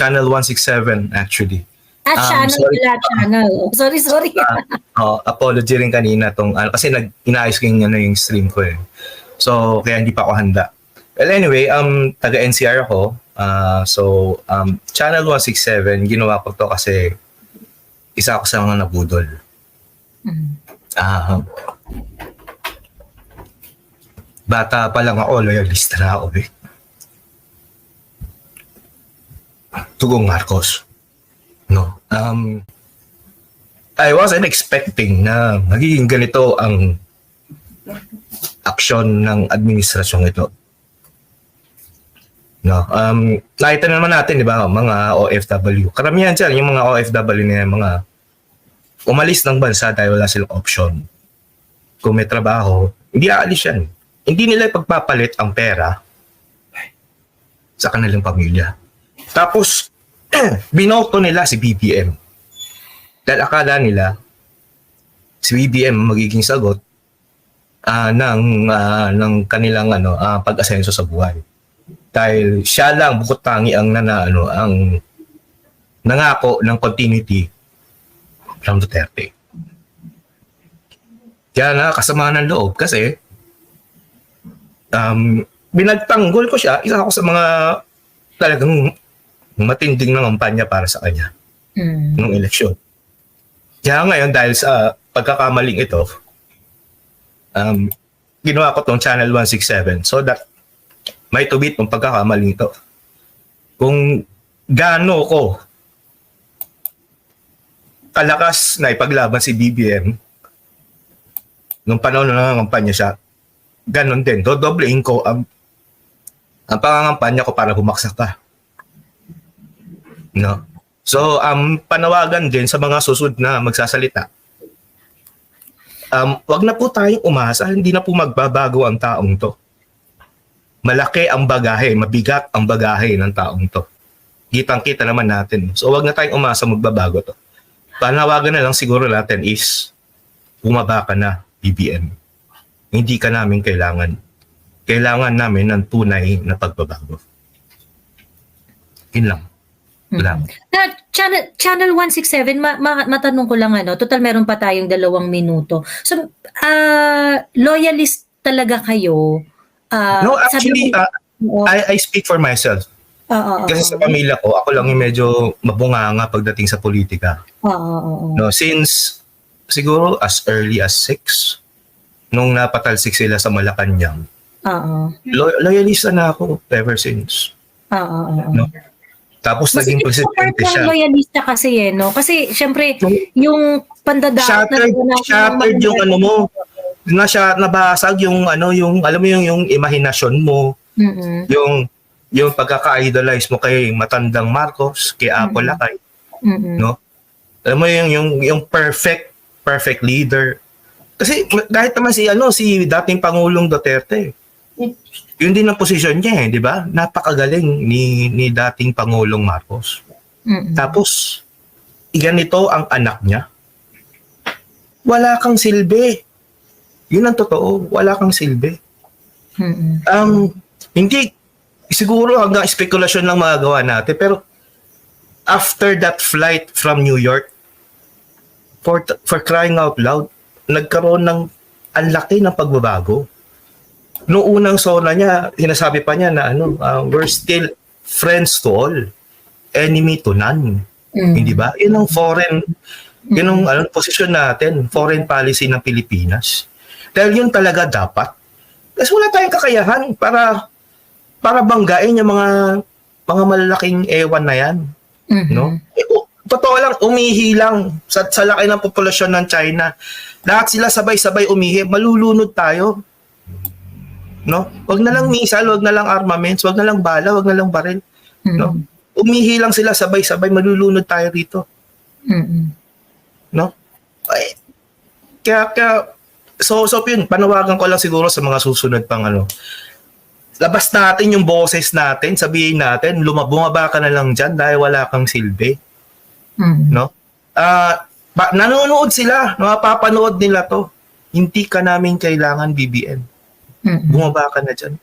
Channel 167 actually. Channel Sorry. pala, channel. Sorry. Apology rin kanina kasi inaayos ko yung stream ko eh. So kaya hindi pa ako handa. Well anyway, taga NCR ako. Channel 167 ginawa ko to kasi isa ako sa mga nabudol. Bata pa lang ako, loyalista na ako eh. Tugong Marcos. No. I wasn't expecting na magiging ganito ang aksyon ng administrasyong ito. No. Nakita naman natin, di ba, mga OFW. Karamihan dyan, yung mga OFW na mga umalis ng bansa dahil wala silang option. Kung may trabaho, hindi aalis yan. Hindi nila ipagpapalit ang pera sa kanilang pamilya. Tapos, binoto nila si BBM. Dahil akala nila, si BBM magiging sagot ng kanilang pag-asenso sa buhay. Dahil siya lang bukod tangi ang ang nangako ng continuity from Duterte. Kaya nakakasama ng loob kasi binagtanggol ko siya, isa ako sa mga talagang matinding na kampanya para sa kanya nung eleksyon. Kaya ngayon dahil sa pagkakamaling ito, ginawa ko tong Channel 167 so that may tubit ng pagkakamaling ito. Kung gaano ko kalakas na ipaglaban si BBM nung panahon na nangangampanya siya, ganon din. Dodoblein ko ang pangangampanya ko para bumaksak ka. No? So, panawagan din sa mga susunod na magsasalita. Wag na po tayong umasa, hindi na po magbabago ang taong to. Malaki ang bagahe, mabigat ang bagahe ng taong to. Kitang-kita naman natin. So, wag na tayong umasa magbabago to. Panawagan na lang siguro natin is bumaba ka na, BBM. Hindi ka namin kailangan. Kailangan namin ng tunay na pagbabago. Yun lang. Channel 167, matanong ko lang total meron pa tayong 2 minuto. So, loyalist talaga kayo? No, actually, I speak for myself. Kasi sa pamilya ko, ako lang yung medyo mabunganga pagdating sa politika. No, since siguro as early as 6, nung napatalsik sila sa Malacanang, loyalista na ako ever since. No? Tapos mas naging presidente siya. Loyalista kasi no? Kasi syempre, yung pandadaot shattered yung mo, nabasag yung yung alam mo yung imahinasyon mo, yung pagkaka-idolize mo kay matandang Marcos, kay Apo Lakay, no? Alam mo yung perfect leader. Kasi kahit naman si dating Pangulong Duterte, yun din ang posisyon niya di ba? Napakagaling ni dating Pangulong Marcos. Tapos, ganito ang anak niya. Wala kang silbi. Yun ang totoo. Wala kang silbi. Hindi, siguro hanggang spekulasyon lang magagawa natin. Pero, after that flight from New York, for crying out loud, nagkaroon ng ang laki ng pagbabago. Noong unang sona niya, sinasabi pa niya na we're still friends to all, enemy to none. Hindi ba? Yun ang yun ang posisyon natin, foreign policy ng Pilipinas. Dahil yun talaga dapat. Kasi wala tayong kakayahan para banggain yung mga malalaking ewan na yan. No? Totoo lang, umihi lang sa laki ng populasyon ng China. Lahat sila sabay-sabay umihi, malulunod tayo. No? Wag na lang missile, wag na lang armaments, wag na lang bala, wag na lang baril. No? Umihi lang sila sabay-sabay, malulunod tayo rito. No? Ay, kaya so yun, panawagan ko lang siguro sa mga susunod pang labas natin yung boses natin, sabihin natin, bumaba ka na lang dyan dahil wala kang silbi. No? Nanonood sila, mapapanood nila to. Hindi ka namin kailangan, BBM. Bumaba ka na dyan.